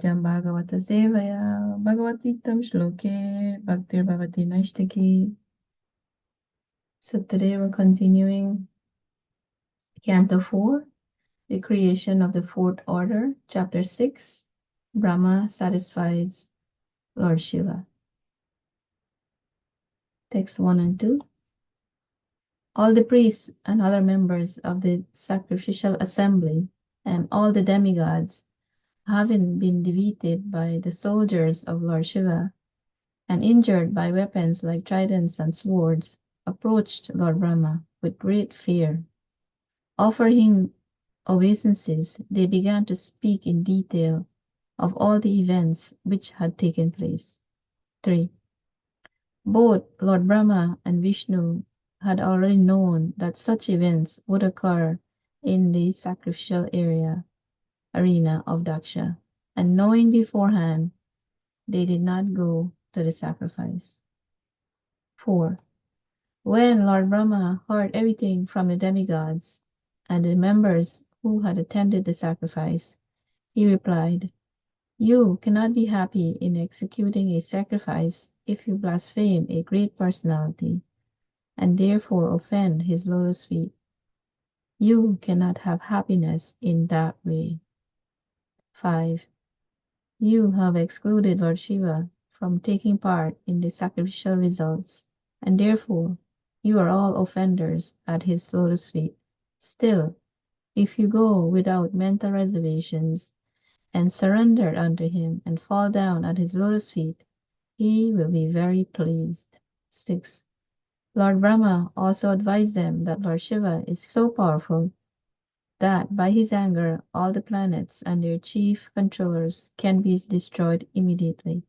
Nityam Bhagavata Sevaya Bhagavatitam Shloke Bhaktir Bhavati Naishtaki. So today we're continuing Canto 4, the creation of the fourth order, chapter 6, Brahma satisfies Lord Shiva. Text 1 and 2. All the priests and other members of the sacrificial assembly and all the demigods, having been defeated by the soldiers of Lord Shiva and injured by weapons like tridents and swords, approached Lord Brahma with great fear. Offering obeisances, they began to speak in detail of all the events which had taken place. 3. Both Lord Brahma and Vishnu had already known that such events would occur in the sacrificial arena of Daksha, and knowing beforehand, they did not go to the sacrifice. 4. When Lord Brahma heard everything from the demigods and the members who had attended the sacrifice, he replied, "You cannot be happy in executing a sacrifice if you blaspheme a great personality and therefore offend his lotus feet. You cannot have happiness in that way." 5. You have excluded Lord Shiva from taking part in the sacrificial results, and therefore you are all offenders at his lotus feet. Still, if you go without mental reservations and surrender unto him and fall down at his lotus feet, he will be very pleased. 6. Lord Brahma also advised them that Lord Shiva is so powerful that by his anger all the planets and their chief controllers can be destroyed immediately.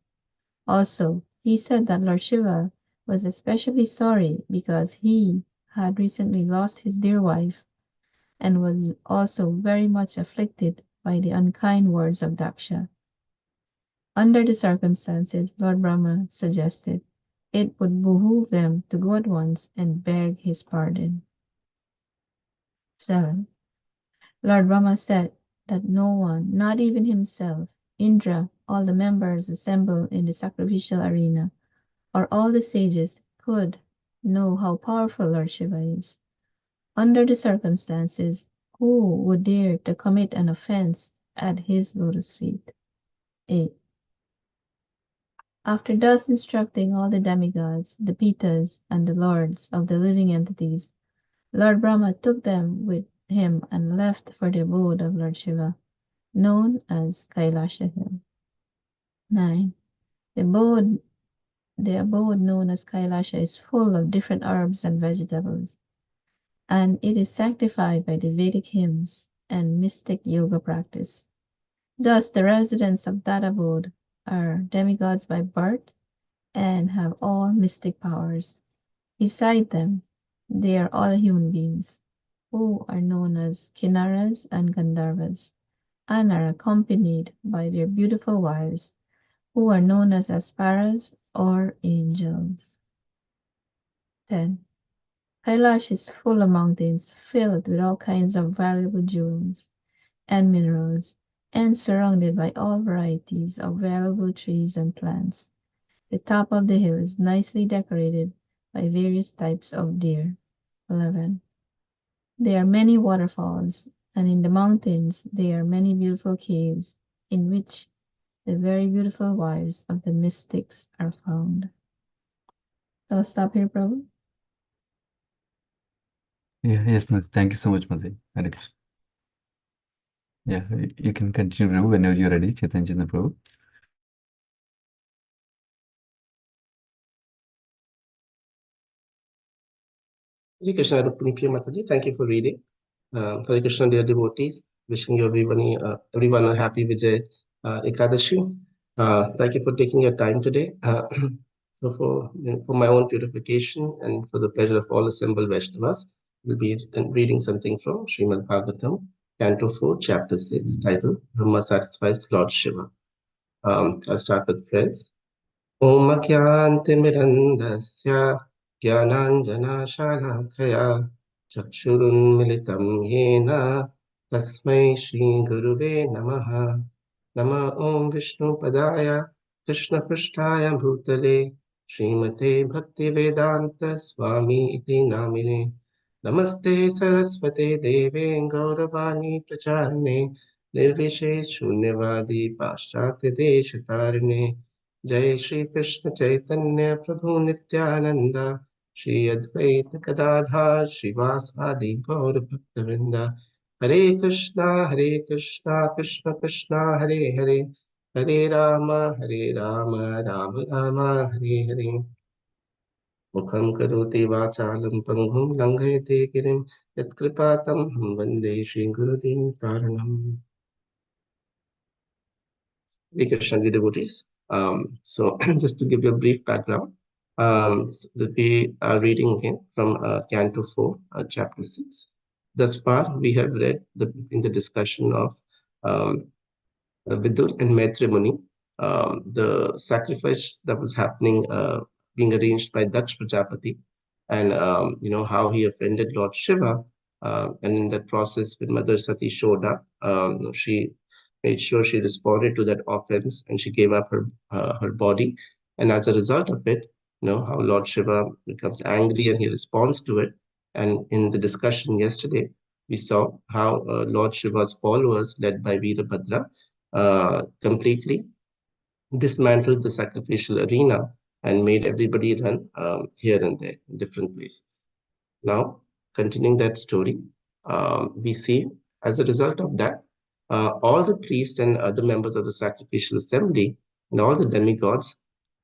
Also, he said that Lord Shiva was especially sorry because he had recently lost his dear wife and was also very much afflicted by the unkind words of Daksha. Under the circumstances, Lord Brahma suggested it would behoove them to go at once and beg his pardon. 7. Lord Brahma said that no one, not even himself, Indra, all the members assembled in the sacrificial arena, or all the sages could know how powerful Lord Shiva is. Under the circumstances, who would dare to commit an offense at his lotus feet? 8. After thus instructing all the demigods, the Pitas, and the lords of the living entities, Lord Brahma took them with him and left for the abode of Lord Shiva, known as Kailasha Hill. 9. The abode known as Kailasha is full of different herbs and vegetables, and it is sanctified by the Vedic hymns and mystic yoga practice. Thus, the residents of that abode are demigods by birth and have all mystic powers. Beside them, they are all human beings, who are known as Kinnaras and Gandharvas, and are accompanied by their beautiful wives, who are known as Asparas or angels. 10. Kailash is full of mountains filled with all kinds of valuable jewels and minerals, and surrounded by all varieties of valuable trees and plants. The top of the hill is nicely decorated by various types of deer. 11. There are many waterfalls, and in the mountains there are many beautiful caves in which the very beautiful wives of the mystics are found. So I'll stop here, Prabhu. Yeah, yes, Mother. Thank you so much, Mother. Hare Krishna. Yeah, you can continue, Prabhu, whenever you're ready, Chaitanya Prabhu. Hare Krishna, Rukmini Priya Mataji. Thank you for reading. Hare Krishna, dear devotees. Wishing you everyone a happy Vijay Ekadashi. Thank you for taking your time today. So for my own purification and for the pleasure of all assembled Vaishnavas, we'll be reading something from Srimad Bhagavatam, Canto 4, Chapter 6, titled Brahma Satisfies Lord Shiva. I'll start with prayers. Om Akyantimirandasya Jnananjanashalakaya Chakshurunmilitam Yena Tasmai Shri Guruve Namaha. Nama Om Vishnu Padaya Krishna Prishtaya Bhutale Srimate Bhakti Vedanta Swami Iti Namine Namaste Saraswate Deve Gauravani Pracharne Nirvishesh Shunyavadi Paschatya Deshatarne Jai Shri Krishna Chaitanya Prabhu Nityananda Shri Advaita Gadadhar Srivasadi Gaur Bhaktivinoda Hare Krishna, Krishna Krishna, Hare Hare, Hare Rama, Rama Rama, Hare Hare. Mukham karoti vachalam panghum langhayate girim yatkripatam ham vande Shri Gurudev Taranam. Hare Krishna, dear devotees. So just to give you a brief background, we are reading again from Canto 4, chapter 6. Thus far, we have read in the discussion of Vidur and Maitri Muni, the sacrifice that was happening, being arranged by Daksh Prajapati, and how he offended Lord Shiva, and in that process, when Mother Sati showed up, she made sure she responded to that offense, and she gave up her body, and as a result of it, how Lord Shiva becomes angry and he responds to it. And in the discussion yesterday, we saw how Lord Shiva's followers, led by Veerabhadra, completely dismantled the sacrificial arena and made everybody run here and there in different places. Now, continuing that story, we see as a result of that, all the priests and other members of the sacrificial assembly and all the demigods,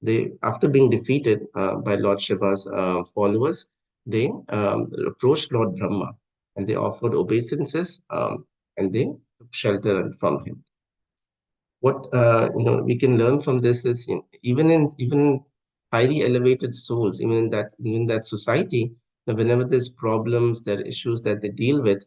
they, after being defeated by Lord Shiva's followers, they approached Lord Brahma and they offered obeisances and they took shelter from him. What we can learn from this is, even highly elevated souls, even in that society, whenever there's problems, there are issues that they deal with,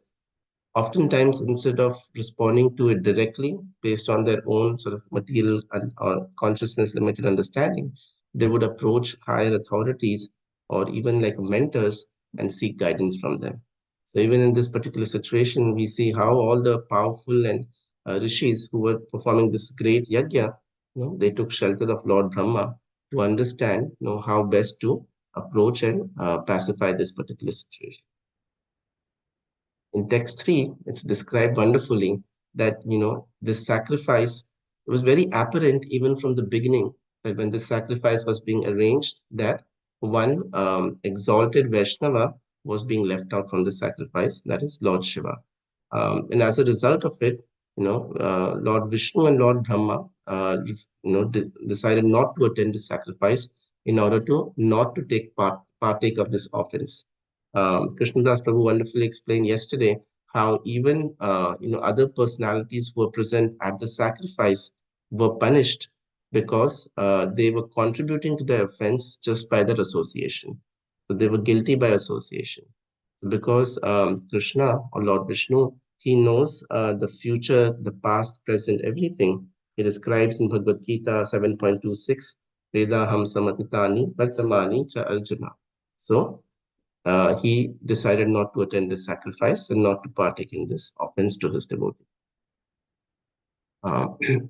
oftentimes instead of responding to it directly based on their own sort of material or consciousness limited understanding, they would approach higher authorities or even like mentors and seek guidance from them. So even in this particular situation, we see how all the powerful and rishis who were performing this great yajna, they took shelter of Lord Brahma to understand, how best to approach and pacify this particular situation. In text 3, it's described wonderfully that, this sacrifice, it was very apparent even from the beginning that when the sacrifice was being arranged, that one exalted Vaishnava was being left out from the sacrifice, that is Lord Shiva. And as a result of it, Lord Vishnu and Lord Brahma, decided not to attend the sacrifice in order to not to partake of this offense. Krishnadas Prabhu wonderfully explained yesterday how even other personalities who were present at the sacrifice were punished because they were contributing to the offense just by their association. So they were guilty by association. So because Krishna or Lord Vishnu, he knows the future, the past, present, everything. He describes in Bhagavad Gita 7.26, Veda ham samatitani vartamani cha Arjuna. So he decided not to attend this sacrifice and not to partake in this offense to his devotee.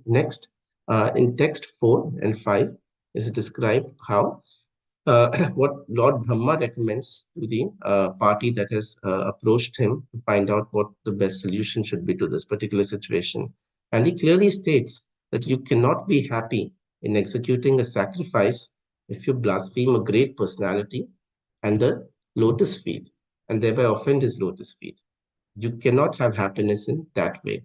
Next, in text 4 and 5 is described how what Lord Brahma recommends to the party that has approached him to find out what the best solution should be to this particular situation. And he clearly states that you cannot be happy in executing a sacrifice if you blaspheme a great personality and the lotus feet, and thereby offend his lotus feet. You cannot have happiness in that way.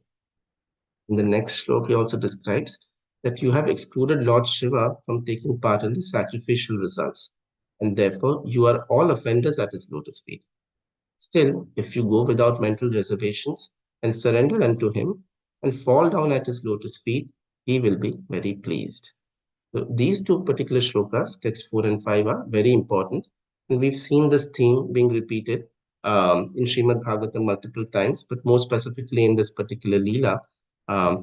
In the next slok, he also describes that you have excluded Lord Shiva from taking part in the sacrificial results, and therefore you are all offenders at his lotus feet. Still, if you go without mental reservations and surrender unto him and fall down at his lotus feet, he will be very pleased. So these two particular shlokas, text 4 and 5, are very important. And we've seen this theme being repeated in Srimad Bhagavatam multiple times, but more specifically in this particular Leela.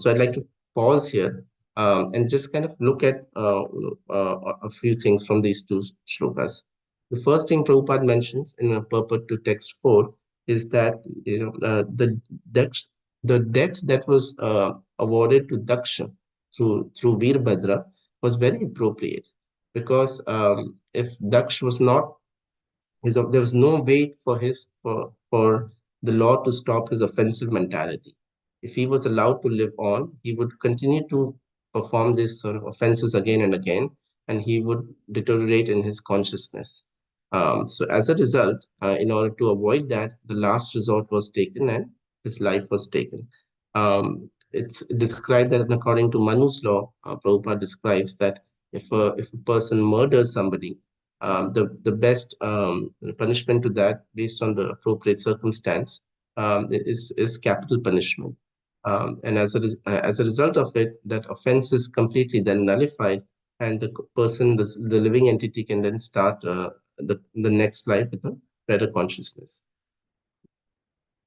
So I'd like to pause here and just kind of look at a few things from these two shlokas. The first thing Prabhupada mentions in a purport to text 4 is that the debt that was awarded to Daksha through Veerbhadra was very appropriate, because if Daksh was not there was no way for the law to stop his offensive mentality. If he was allowed to live on, he would continue to perform these sort of offenses again and again, and he would deteriorate in his consciousness. So as a result, in order to avoid that, the last resort was taken and his life was taken. It's described that according to Manu's law, Prabhupada describes that if a person murders somebody, the best punishment to that, based on the appropriate circumstance, is capital punishment. And as a result of it, that offense is completely then nullified, and the person, the living entity, can then start the next life with a better consciousness.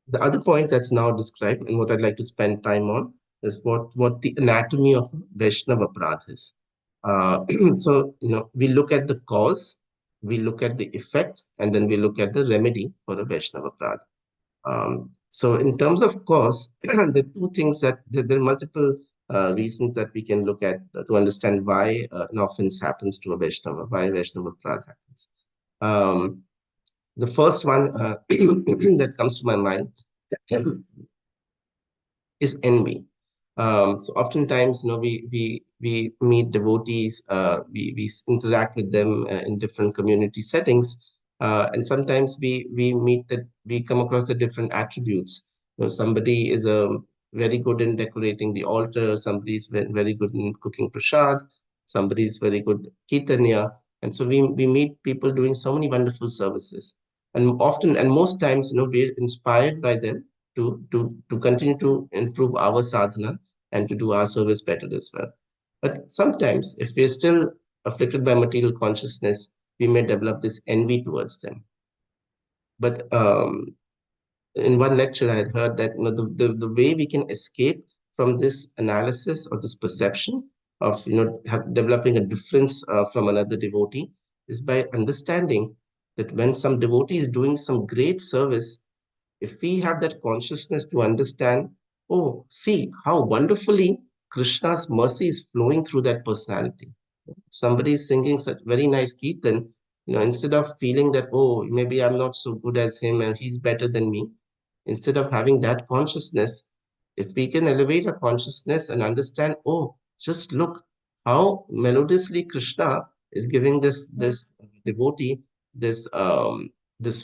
The other point that's now described, and what I'd like to spend time on, is what the anatomy of Vaishnava Aparadha is. So, we look at the cause, we look at the effect, and then we look at the remedy for a Vaishnava Aparadha. So in terms of cause, there are two things that there are multiple reasons that we can look at to understand why an offense happens to a Vaishnava, why Vaishnava Aparadha happens. The first one that comes to my mind is envy. So oftentimes, we meet devotees, we interact with them in different community settings, and sometimes we come across the different attributes. Somebody is very good in decorating the altar, somebody is very good in cooking prasad, somebody is very good Caitanya, and so we meet people doing so many wonderful services, and often and most times, we're inspired by them to continue to improve our sadhana and to do our service better as well. But sometimes, if we're still afflicted by material consciousness, we may develop this envy towards them. But in one lecture, I had heard that the way we can escape from this analysis or this perception of developing a difference from another devotee is by understanding that when some devotee is doing some great service, if we have that consciousness to understand, oh, see how wonderfully Krishna's mercy is flowing through that personality. Somebody is singing such very nice kirtan, instead of feeling that, oh, maybe I'm not so good as him and he's better than me, instead of having that consciousness, if we can elevate our consciousness and understand, oh, just look how melodiously Krishna is giving this devotee this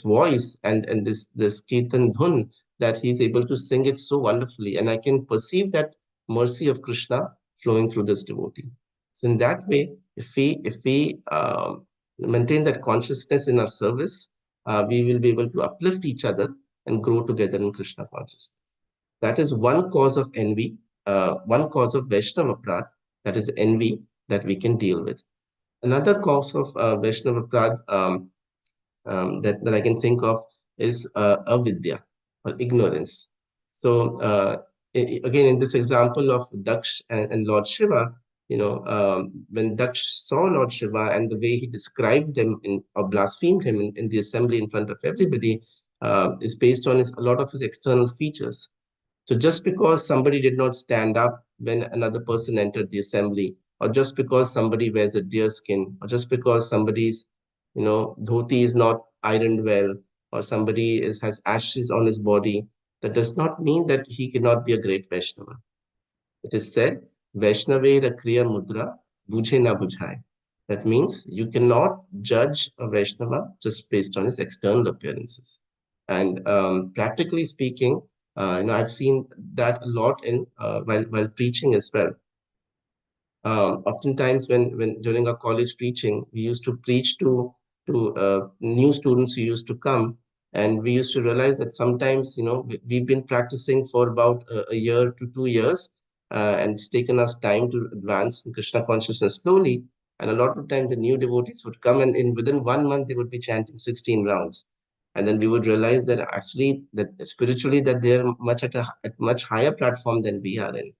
voice and this kirtan dhun, that he's able to sing it so wonderfully, and I can perceive that mercy of Krishna flowing through this devotee. So in that way, if we maintain that consciousness in our service, we will be able to uplift each other and grow together in Krishna consciousness. That is one cause of envy, one cause of Vaishnava Aparadha, that is envy, that we can deal with. Another cause of Vaishnava Aparadha that I can think of is avidya, or ignorance. So again, in this example of Daksh and Lord Shiva, when Daksh saw Lord Shiva and the way he described them or blasphemed him in the assembly in front of everybody, is based on a lot of his external features. So just because somebody did not stand up when another person entered the assembly, or just because somebody wears a deer skin, or just because somebody's, dhoti is not ironed well, or somebody has ashes on his body, that does not mean that he cannot be a great Vaishnava. It is said, Vaishnavera Kriya Mudra Bujhe na Bujhai. That means you cannot judge a Vaishnava just based on his external appearances. And practically speaking, I've seen that a lot in while preaching as well. Oftentimes, when during our college preaching, we used to preach to new students who used to come, and we used to realize that sometimes, we've been practicing for about a year to 2 years, and it's taken us time to advance in Krishna consciousness slowly. And a lot of times, the new devotees would come, and within 1 month, they would be chanting 16 rounds. And then we would realize that actually, that spiritually, that they're at much higher platform than we are in.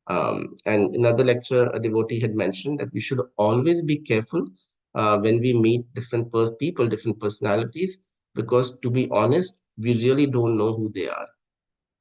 And in another lecture, a devotee had mentioned that we should always be careful when we meet different people, different personalities, because to be honest, we really don't know who they are.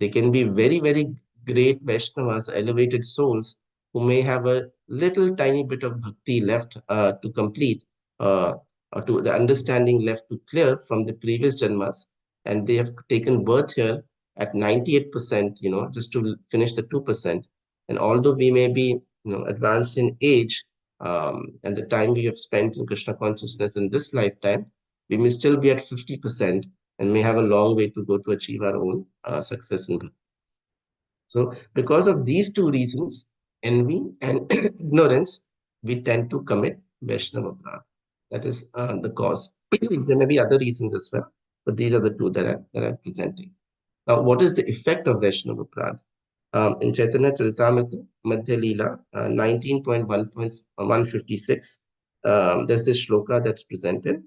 They can be very, very great Vaishnavas, elevated souls, who may have a little tiny bit of bhakti left to complete, or to the understanding left to clear from the previous janmas, and they have taken birth here at 98%, just to finish the 2%. And although we may be, advanced in age, and the time we have spent in Krishna consciousness in this lifetime, we may still be at 50% and may have a long way to go to achieve our own success in bhakti. So because of these two reasons, envy and ignorance, we tend to commit Vaishnava Aparadha. That is the cause. There may be other reasons as well, but these are the two that I'm presenting. Now, what is the effect of Vaishnava Aparadha? In Chaitanya Charitamrita, Madhya Leela, 19.1.156, there's this shloka that's presented.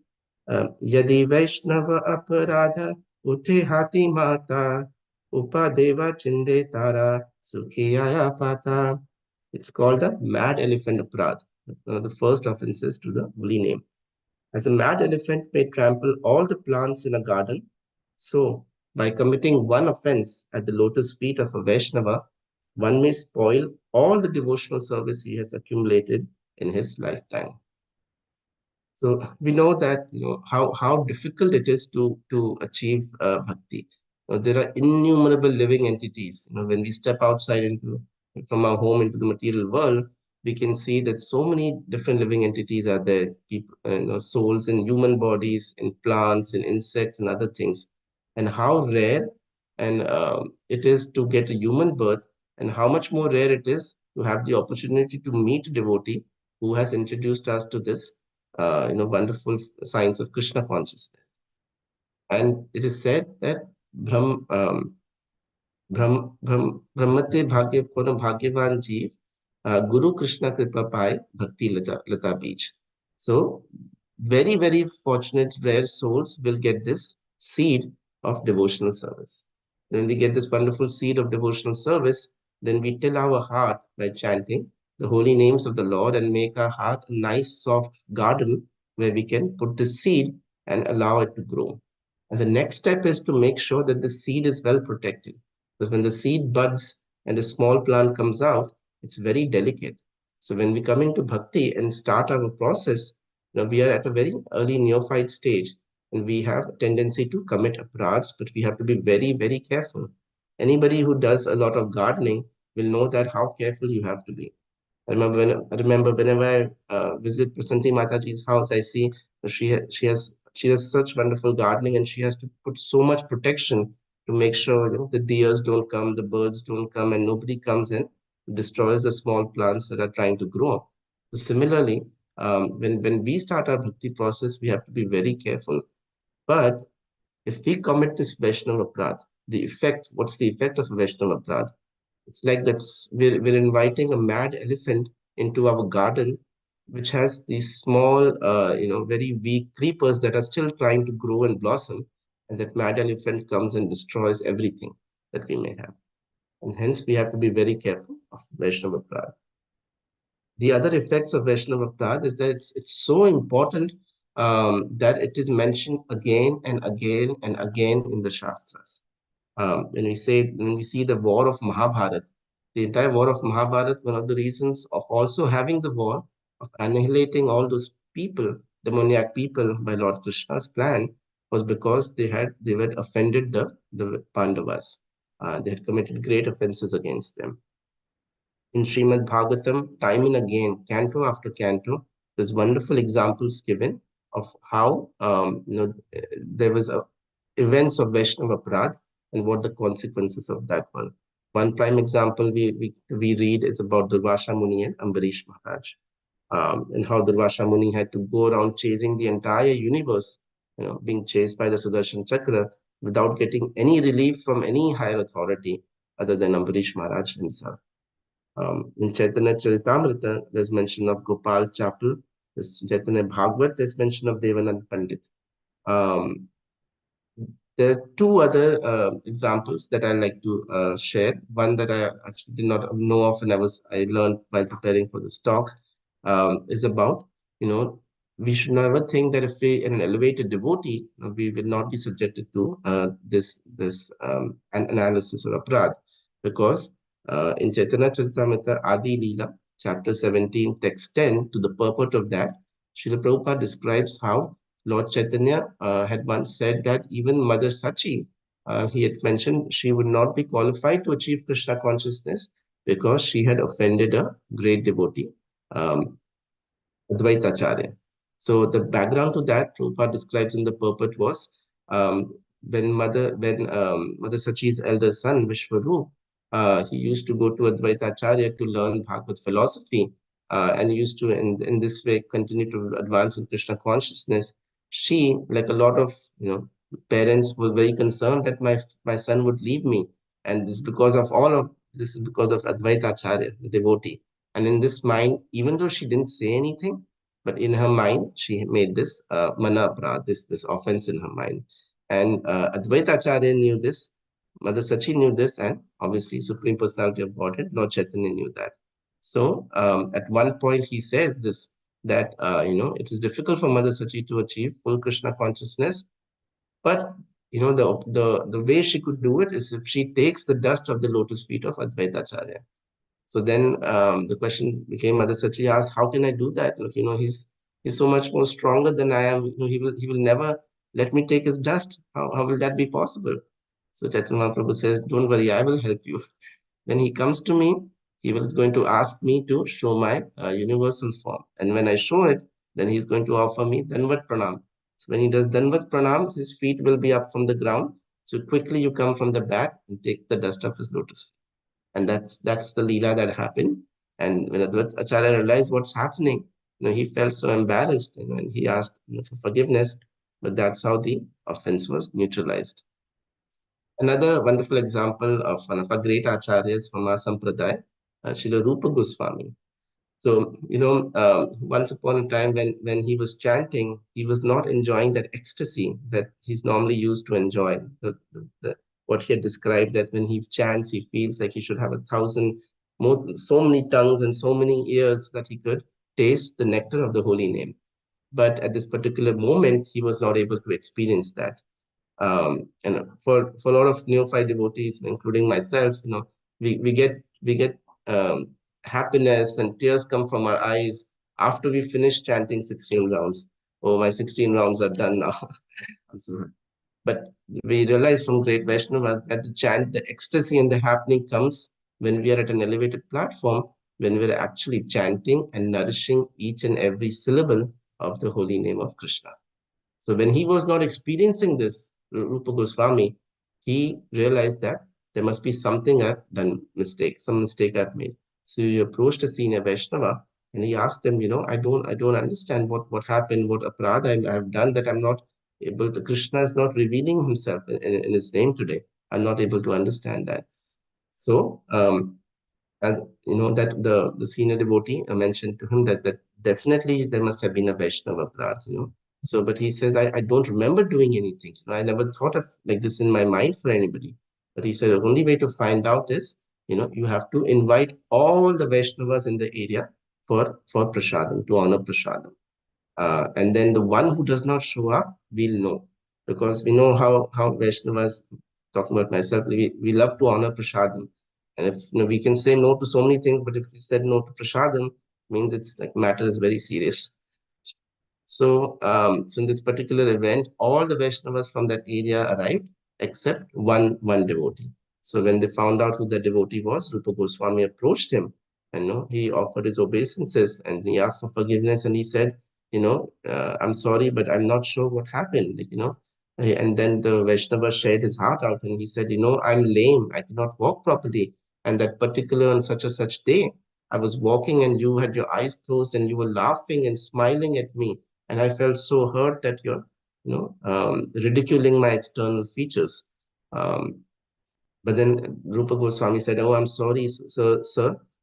Yadi Vaishnava Aparadha Uthe Hati Mata Upadeva Chinde Tara Sukhiyaya Pata. It's called the mad elephant aparadha, one of the first offenses to the holy name. As a mad elephant may trample all the plants in a garden, so by committing one offense at the lotus feet of a Vaishnava, one may spoil all the devotional service he has accumulated in his lifetime. So we know that how difficult it is to achieve bhakti. There are innumerable living entities. When we step outside from our home into the material world, we can see that so many different living entities are there. People, souls in human bodies, in plants, in insects, and other things. And how rare and it is to get a human birth, and how much more rare it is to have the opportunity to meet a devotee who has introduced us to this wonderful science of Krishna consciousness. And it is said that Brahmate Bhagya Kono Bhagyavan Jeev Guru Krishna Kripa Pai Bhakti Lata Beach. So very, very fortunate, rare souls will get this seed of devotional service. When we get this wonderful seed of devotional service, then we till our heart by chanting the holy names of the Lord and make our heart a nice, soft garden where we can put the seed and allow it to grow. And the next step is to make sure that the seed is well protected. Because when the seed buds and a small plant comes out, it's very delicate. So when we come into bhakti and start our process, we are at a very early neophyte stage, and we have a tendency to commit aparadhas, but we have to be very, very careful. Anybody who does a lot of gardening will know that how careful you have to be. I remember whenever I visit Prasanti Mataji's house, I see she has such wonderful gardening, and she has to put so much protection to make sure the deers don't come, the birds don't come, and nobody comes in destroys the small plants that are trying to grow. So similarly, when we start our bhakti process, we have to be very careful. But if we commit this Vaishnava Aparadha, what's the effect of a Vaishnava Aparadha? It's like we're inviting a mad elephant into our garden, which has these small, very weak creepers that are still trying to grow and blossom. And that mad elephant comes and destroys everything that we may have. And hence, we have to be very careful of Vaishnava Aparadha. The other effects of Vaishnava Aparadha is that it's so important that it is mentioned again and again and again in the Shastras. When we see the war of Mahabharata, the entire war of Mahabharata, one of the reasons of also having the war of annihilating all those people, demoniac people, by Lord Krishna's plan, was because they had offended the Pandavas. They had committed great offenses against them. In Srimad Bhagavatam, time and again, canto after canto, there's wonderful examples given of how there was events of Vaishnava Aparadha and what the consequences of that were. One prime example we read is about Durvasha Muni and Ambarish Maharaj, and how Durvasha Muni had to go around chasing the entire universe, being chased by the Sudarshan Chakra without getting any relief from any higher authority other than Ambarish Maharaj himself. In Chaitanya Charitamrita, there's mention of Gopal Chapel. There's Chaitanya Bhagavat, there's mention of Devanand Pandit. There are two other examples that I like to share. One that I actually did not know of, and I learned while preparing for this talk, is about, we should never think that if we an elevated devotee, we will not be subjected to this analysis or aparadha, because in Chaitanya Charitamrita Adi Leela, chapter 17, text 10, to the purport of that, Srila Prabhupada describes how Lord Chaitanya had once said that even Mother Sachi, he had mentioned she would not be qualified to achieve Krishna consciousness because she had offended a great devotee, Advaitacharya. So the background to that, Prabhupada describes in the purport was when Mother Sachi's elder son, Vishwarup, he used to go to Advaitacharya to learn Bhagavad philosophy, and he used to, in this way, continue to advance in Krishna consciousness. She, like a lot of parents, were very concerned that my son would leave me, and this is because of Advaitacharya, the devotee. And in this mind, even though she didn't say anything, but in her mind, she made this mana aparadh, this offense in her mind. And Advaita Acharya knew this, Mother Sachi knew this, and obviously Supreme Personality of Godhead, Lord Chaitanya knew that. So at one point he says this, that it is difficult for Mother Sachi to achieve full Krishna consciousness, but the way she could do it is if she takes the dust of the lotus feet of Advaita Acharya. So then the question became, Mother Sachi asked, how can I do that? Look, he's so much more stronger than I am. He will never let me take his dust. How will that be possible? So Chaitanya Mahaprabhu says, don't worry, I will help you. When he comes to me, he was going to ask me to show my universal form. And when I show it, then he's going to offer me Danvat Pranam. So when he does Danvat Pranam, his feet will be up from the ground. So quickly you come from the back and take the dust of his lotus feet. And that's the Leela that happened. And when Advait Acharya realized what's happening, he felt so embarrassed, and he asked for forgiveness, but that's how the offense was neutralized. Another wonderful example of one of our great acharyas from our sampradaya, Srila Rupa Goswami. So, once upon a time when he was chanting, he was not enjoying that ecstasy that he's normally used to enjoy. What he had described, that when he chants, he feels like he should have 1,000 more, so many tongues and so many ears that he could taste the nectar of the holy name. But at this particular moment, he was not able to experience that. And for a lot of neophyte devotees, including myself, we get happiness and tears come from our eyes after we finish chanting 16 rounds. Oh, my 16 rounds are done now. But we realize from great Vaishnavas that the ecstasy and the happening comes when we are at an elevated platform, when we are actually chanting and nourishing each and every syllable of the holy name of Krishna. So when he was not experiencing this, Rupa Goswami, he realized that there must be something I've done some mistake I've made. So he approached a senior Vaishnava and he asked them, I don't understand what happened, what aparadha I've done, that I'm not able to, Krishna is not revealing himself in his name today. I'm not able to understand that. So as that the senior devotee mentioned to him that definitely there must have been a Vaishnava aparadha, So, but he says, I don't remember doing anything. I never thought of like this in my mind for anybody. But he said the only way to find out is, you have to invite all the Vaishnavas in the area for prasadam, to honor prasadam. And then the one who does not show up, we'll know. Because we know how Vaishnavas, talking about myself, we love to honor prasadam. And if we can say no to so many things, but if we said no to prasadam, means it's like matter is very serious. So, so in this particular event, all the Vaishnavas from that area arrived except one devotee. So when they found out who the devotee was, Rupa Goswami approached him, and he offered his obeisances and he asked for forgiveness, and he said, I'm sorry, but I'm not sure what happened. And then the Vaishnava shared his heart out, and he said, I'm lame, I cannot walk properly, and that particular on such and such day, I was walking and you had your eyes closed and you were laughing and smiling at me. And I felt so hurt that you're, ridiculing my external features. But then Rupa Goswami said, "Oh, I'm sorry, sir.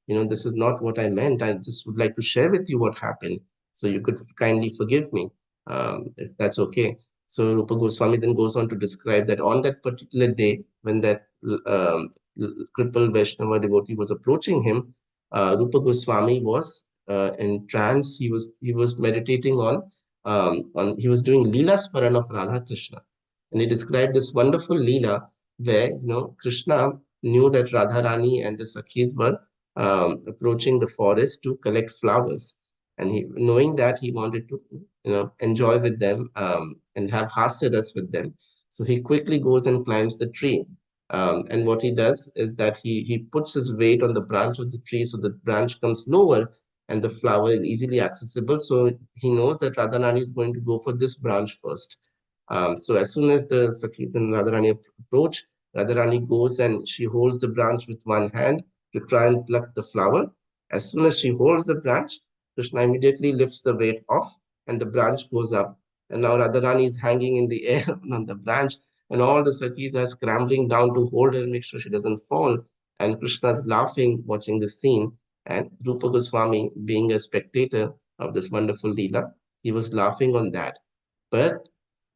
This is not what I meant. I just would like to share with you what happened, so you could kindly forgive me, if that's okay." So Rupa Goswami then goes on to describe that on that particular day, when that crippled Vaishnava devotee was approaching him, Rupa Goswami was in trance. He was meditating he was doing Leela Smaran of Radha Krishna, and he described this wonderful Leela where Krishna knew that Radharani and the Sakhis were approaching the forest to collect flowers. And knowing that, he wanted to enjoy with them and have hasaras with them. So he quickly goes and climbs the tree. And what he does is that he puts his weight on the branch of the tree so the branch comes lower and the flower is easily accessible. So he knows that Radharani is going to go for this branch first. So as soon as the Sakhis and Radharani approach, Radharani goes and she holds the branch with one hand to try and pluck the flower. As soon as she holds the branch, Krishna immediately lifts the weight off and the branch goes up. And now Radharani is hanging in the air on the branch, and all the Sakhis are scrambling down to hold her and make sure she doesn't fall. And Krishna is laughing watching the scene. And Rupa Goswami, being a spectator of this wonderful Leela, he was laughing on that. But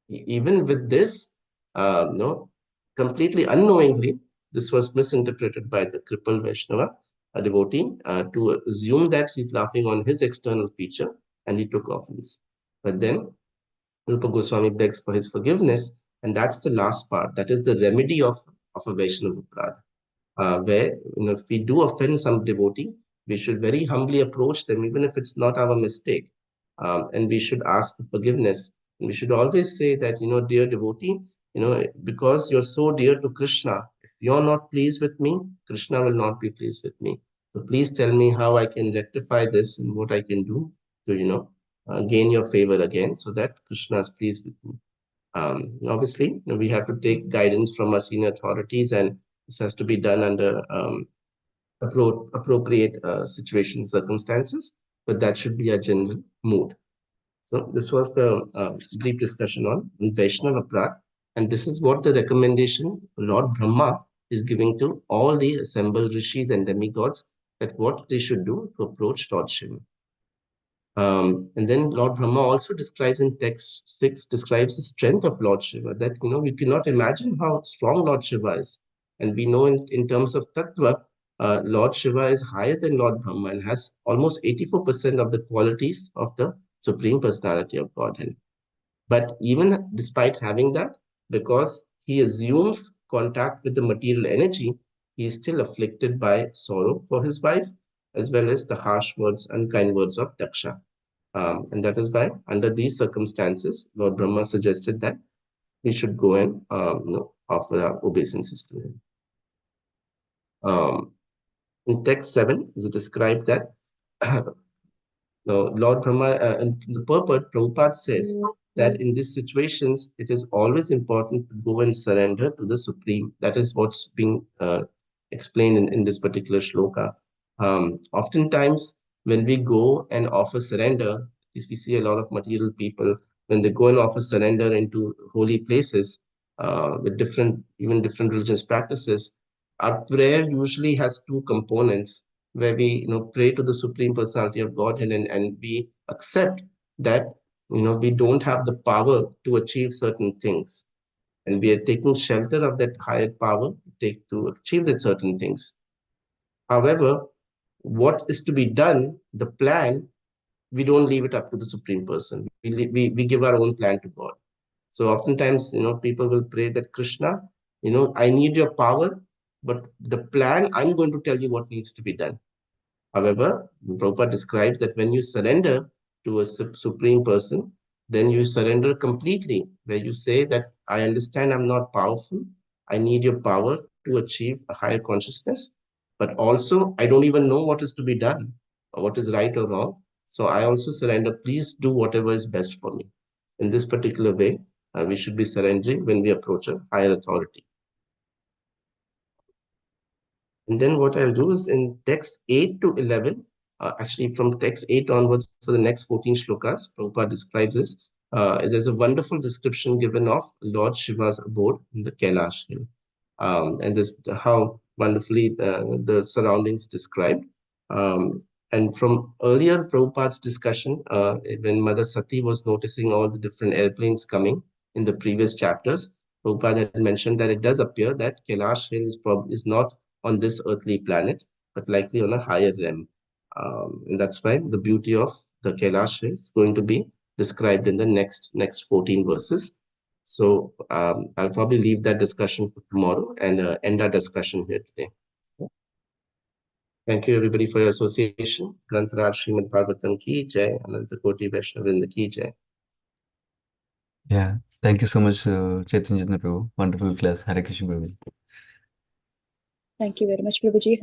even with this, no, completely unknowingly, this was misinterpreted by the crippled Vaishnava, a devotee, to assume that he's laughing on his external feature, and he took offense. But then Rupa Goswami begs for his forgiveness, and that's the last part. That is the remedy of a Vaishnava Upradha, where if we do offend some devotee, we should very humbly approach them, even if it's not our mistake, and we should ask for forgiveness. And we should always say that, dear devotee, because you're so dear to Krishna, if you're not pleased with me, Krishna will not be pleased with me. So please tell me how I can rectify this and what I can do to, gain your favor again, so that Krishna is pleased with me. Obviously, we have to take guidance from our senior authorities, and this has to be done under appropriate situation circumstances, but that should be a general mood. So this was the brief discussion on Vaishnava Aparadha, and this is what the recommendation Lord Brahma is giving to all the assembled rishis and demigods, that what they should do to approach Lord Shiva. And then Lord Brahma also describes in text 6, describes the strength of Lord Shiva, that, we cannot imagine how strong Lord Shiva is. And we know in terms of Tattva, Lord Shiva is higher than Lord Brahma and has almost 84% of the qualities of the Supreme Personality of Godhead. But even despite having that, because he assumes contact with the material energy, he is still afflicted by sorrow for his wife, as well as the harsh words and kind words of Daksha. And that is why, under these circumstances, Lord Brahma suggested that we should go and offer our obeisances to him. In text 7, it is described that Lord Brahma, in the purport, Prabhupada says that in these situations, it is always important to go and surrender to the Supreme. That is what's being explained in this particular shloka. Oftentimes, when we go and offer surrender, if we see a lot of material people, when they go and offer surrender into holy places with different religious practices, our prayer usually has two components, where we pray to the Supreme Personality of Godhead, and we accept that we don't have the power to achieve certain things, and we are taking shelter of that higher power to achieve that certain things. However, what is to be done, the plan, we don't leave it up to the Supreme Person. We give our own plan to God. So oftentimes, people will pray that Krishna, I need your power, but the plan, I'm going to tell you what needs to be done. However, Prabhupada describes that when you surrender to a Supreme Person, then you surrender completely, where you say that I understand I'm not powerful. I need your power to achieve a higher consciousness. But also, I don't even know what is to be done, or what is right or wrong. So I also surrender. Please do whatever is best for me. In this particular way, we should be surrendering when we approach a higher authority. And then what I'll do is in text 8 to 11, actually from text 8 onwards for the next 14 shlokas, Prabhupada describes this. There's a wonderful description given of Lord Shiva's abode in the Kailash hill. And this how wonderfully the surroundings described. And from earlier Prabhupada's discussion, when Mother Sati was noticing all the different airplanes coming in the previous chapters, Prabhupada had mentioned that it does appear that Kailash hill is not on this earthly planet, but likely on a higher realm. And that's why the beauty of the Kailash is going to be described in the next 14 verses. So I'll probably leave that discussion for tomorrow and end our discussion here today. Thank you everybody for your association. Grantaraj Srimad Bhagavatam ki jai, Ananta Koti Vaishnavinda ki jai. Yeah. Thank you so much, Chaitanya Prabhu. Wonderful class. Hare Krishna Prabhu. Thank you very much, Prabhuji.